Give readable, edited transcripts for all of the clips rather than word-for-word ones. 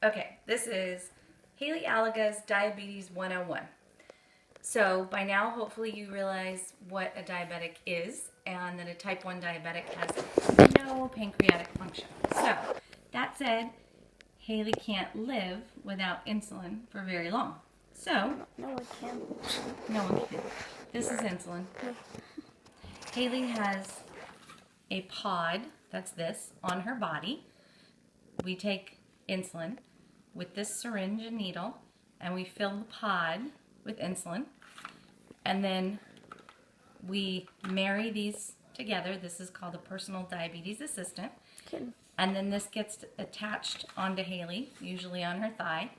Okay, this is Haleigh Alaga's Diabetes 101. So by now, hopefully you realize what a diabetic is and that a type 1 diabetic has no pancreatic function. So that said, Haleigh can't live without insulin for very long. So, No one can. no one can. This is insulin. Haleigh has a pod, that's this, on her body. We take insulin with this syringe and needle, and we fill the pod with insulin, and then we marry these together. This is called a personal diabetes assistant. Good. And then this gets attached onto Haleigh, usually on her thigh,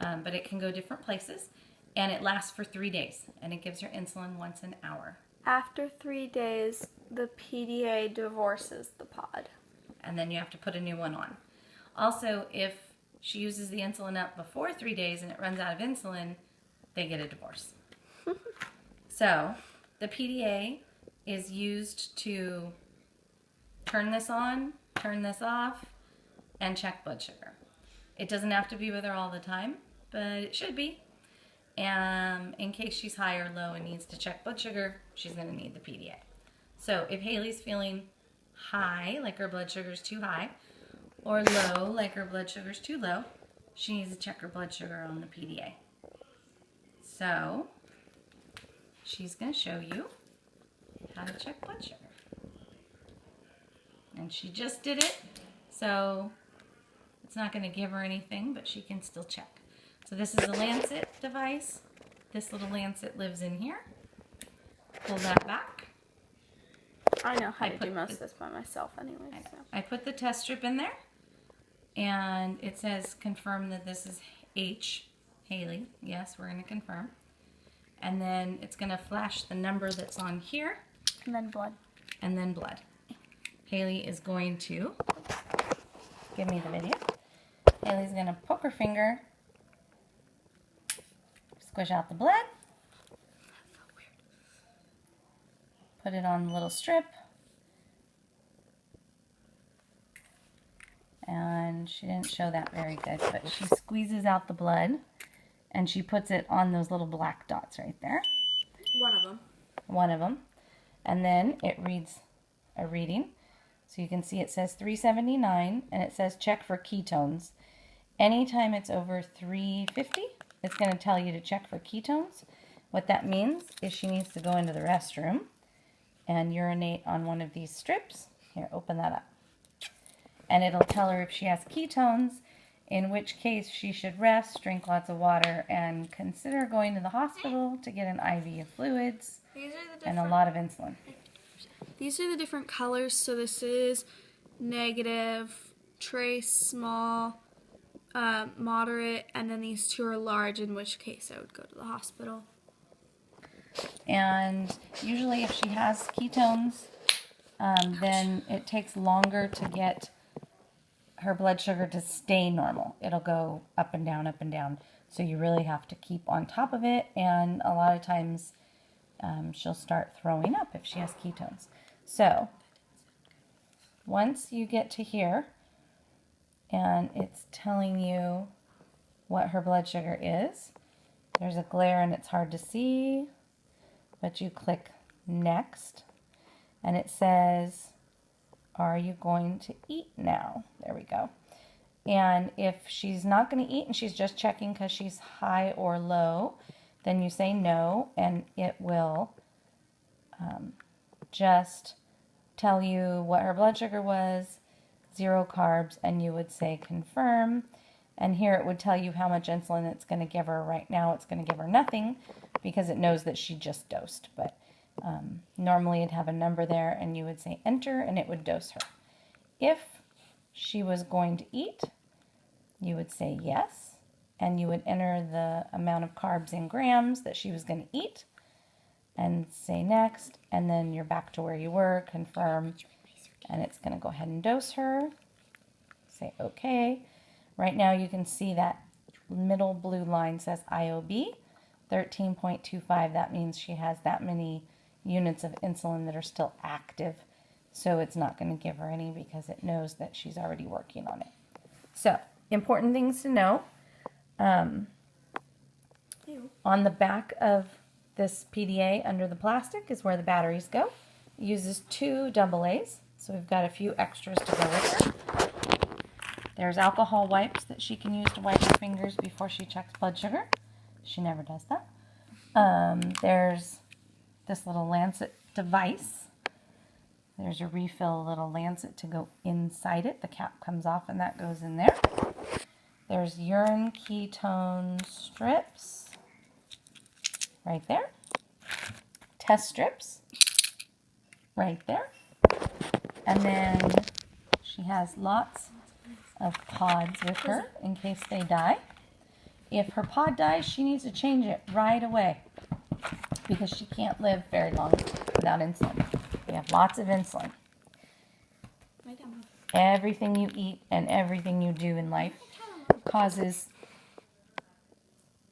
but it can go different places, and it lasts for 3 days, and it gives her insulin once an hour. After 3 days, the PDA divorces the pod. And then you have to put a new one on. Also, if she uses the insulin up before 3 days and it runs out of insulin, they get a divorce. So, the PDA is used to turn this on, turn this off, and check blood sugar. It doesn't have to be with her all the time, but it should be. In case she's high or low and needs to check blood sugar, she's going to need the PDA. So if Haleigh's feeling high, like her blood sugar is too high, or low, like her blood sugar is too low, she needs to check her blood sugar on the PDA. So she's going to show you how to check blood sugar. And she just did it, so it's not going to give her anything, but she can still check. So this is a lancet device. This little lancet lives in here. Pull that back. I know how to do most of this by myself anyway. So. I put the test strip in there, and it says confirm that this is Haleigh. Yes, we're going to confirm. And then it's going to flash the number that's on here. And then blood. And then blood. Haleigh is going to give me the video. Haleigh's going to poke her finger, squish out the blood, put it on the little strip, and she didn't show that very good, but she squeezes out the blood and she puts it on those little black dots right there. One of them. One of them. And then it reads a reading. So you can see it says 379, and it says check for ketones. Anytime it's over 350, it's going to tell you to check for ketones. What that means is she needs to go into the restroom and urinate on one of these strips. Here, open that up. And it'll tell her if she has ketones, in which case she should rest, drink lots of water, and consider going to the hospital to get an IV of fluids and a lot of insulin. These are the different colors. So this is negative, trace, small, moderate, and then these two are large, in which case I would go to the hospital. And usually if she has ketones, then it takes longer to get her blood sugar to stay normal. It'll go up and down, up and down. So you really have to keep on top of it, and a lot of times she'll start throwing up if she has ketones. So once you get to here, and it's telling you what her blood sugar is, there's a glare and it's hard to see, but you click next, and it says, are you going to eat now? There we go. And if she's not going to eat and she's just checking because she's high or low, then you say no, and it will just tell you what her blood sugar was, 0 carbs, and you would say confirm. And here it would tell you how much insulin it's going to give her. Right now it's going to give her nothing because it knows that she just dosed. But normally it'd have a number there, and you would say enter, and it would dose her. If she was going to eat, you would say yes, and you would enter the amount of carbs in grams that she was going to eat, and say next, and then you're back to where you were, confirm, and it's going to go ahead and dose her. Say okay. Right now you can see that middle blue line says IOB, 13.25. That means she has that many units of insulin that are still active, so it's not going to give her any because it knows that she's already working on it. So important things to know. On the back of this PDA under the plastic is where the batteries go. It uses 2 AA's, so we've got a few extras to go with her. There's alcohol wipes that she can use to wipe her fingers before she checks blood sugar. She never does that. There's this little lancet device. There's a refill little lancet to go inside it. The cap comes off and that goes in there. There's urine ketone strips right there. Test strips right there. And then she has lots of pods with her in case they die. If her pod dies, she needs to change it right away because she can't live very long without insulin. We have lots of insulin. Everything you eat and everything you do in life causes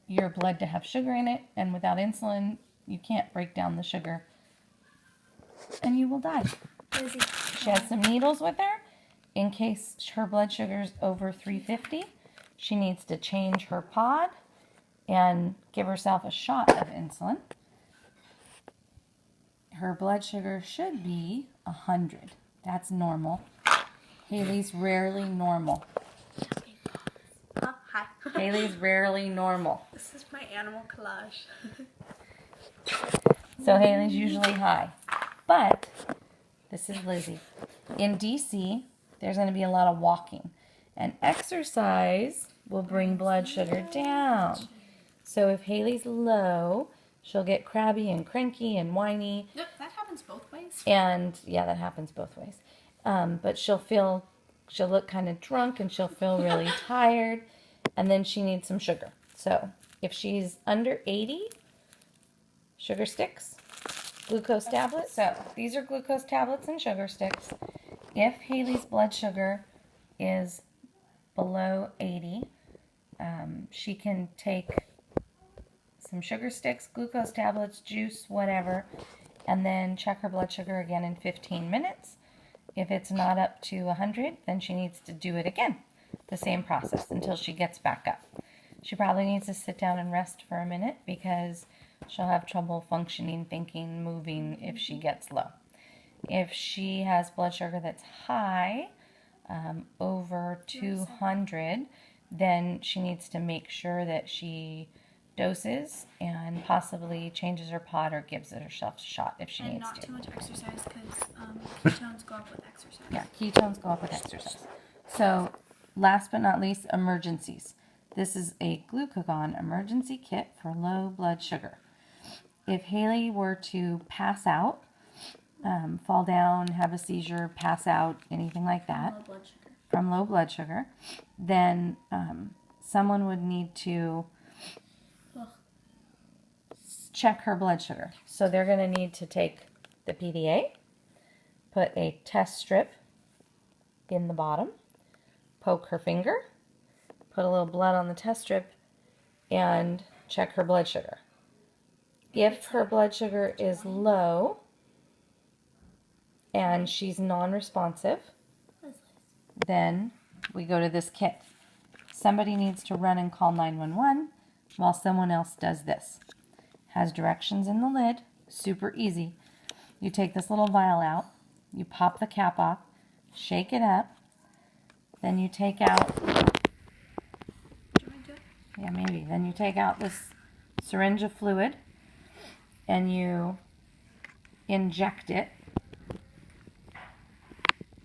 your blood to have sugar in it, and without insulin, you can't break down the sugar and you will die. She has some needles with her in case her blood sugar is over 350. She needs to change her pod and give herself a shot of insulin. Her blood sugar should be 100. That's normal. Haleigh's rarely normal. Hi. Haleigh's rarely normal. This is my animal collage. So Haleigh's usually high. But this is Lizzie. In DC, there's going to be a lot of walking. And exercise will bring blood sugar down. So if Haleigh's low, she'll get crabby and cranky and whiny. Yep, that happens both ways. And yeah, that happens both ways. But she'll look kind of drunk and she'll feel really tired. And then she needs some sugar. So if she's under 80, sugar sticks, glucose tablets. So these are glucose tablets and sugar sticks. If Haleigh's blood sugar is below 80, she can take some sugar sticks, glucose tablets, juice, whatever, and then check her blood sugar again in 15 minutes. If it's not up to 100, then she needs to do it again. The same process until she gets back up. She probably needs to sit down and rest for a minute because she'll have trouble functioning, thinking, moving if she gets low. If she has blood sugar that's high, over 200, then she needs to make sure that she doses and possibly changes her pod or gives herself a shot if she needs to. And not too much exercise because ketones go up with exercise. Yeah, ketones go up with exercise. So last but not least, emergencies. This is a glucagon emergency kit for low blood sugar. If Haleigh were to pass out, fall down, have a seizure, pass out, anything like that, from low blood sugar, then someone would need to check her blood sugar. So they're going to need to take the PDA, put a test strip in the bottom, poke her finger, put a little blood on the test strip, and check her blood sugar. If her blood sugar is low and she's non-responsive, then we go to this kit. Somebody needs to run and call 911 while someone else does this. Has directions in the lid, super easy. You take this little vial out, you pop the cap off, shake it up, then you take out, yeah, maybe, then you take out this syringe of fluid and you inject it.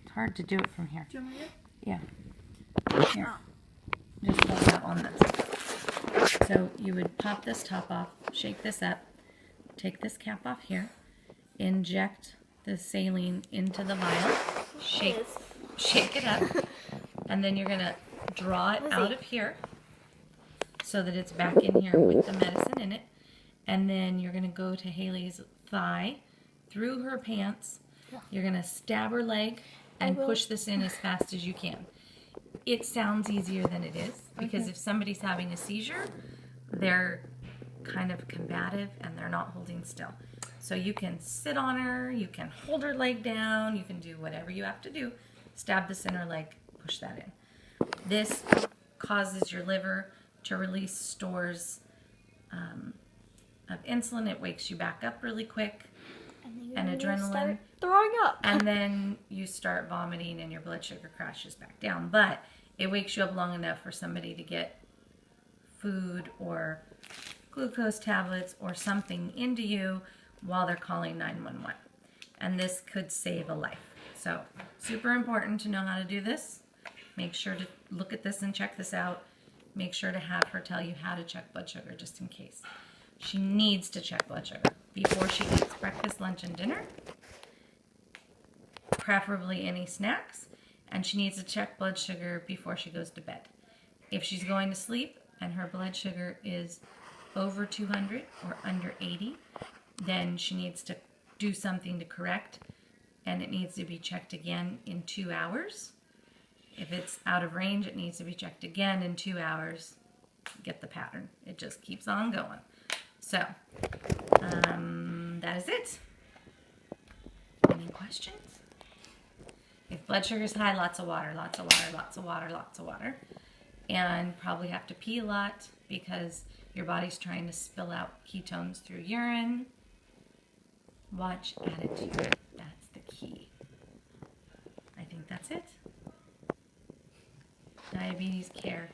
It's hard to do it from here. Do you want me to? Yeah. Here. Just hold that on this. So you would pop this top off, shake this up, take this cap off here, inject the saline into the vial, shake it up, and then you're going to draw it out of here so that it's back in here with the medicine in it. And then you're going to go to Haleigh's thigh, through her pants. You're going to stab her leg and push this in as fast as you can. It sounds easier than it is because if somebody's having a seizure, they're kind of combative and they're not holding still. So you can sit on her, you can hold her leg down, you can do whatever you have to do. Stab this in her leg, push that in. This causes your liver to release stores of insulin. It wakes you back up really quick, and adrenaline. Start throwing up. And then you start vomiting and your blood sugar crashes back down. But it wakes you up long enough for somebody to get food or glucose tablets or something into you while they're calling 911. And this could save a life. So super important to know how to do this. Make sure to look at this and check this out. Make sure to have her tell you how to check blood sugar just in case. She needs to check blood sugar before she eats breakfast, lunch, and dinner. Preferably any snacks. And she needs to check blood sugar before she goes to bed. If she's going to sleep and her blood sugar is over 200 or under 80, then she needs to do something to correct, and it needs to be checked again in 2 hours. If it's out of range, it needs to be checked again in 2 hours. Get the pattern. It just keeps on going. So, that is it. Any questions? If blood sugar is high, lots of water, lots of water, lots of water, lots of water. And probably have to pee a lot because your body's trying to spill out ketones through urine. Watch attitude. That's the key. I think that's it. Diabetes care.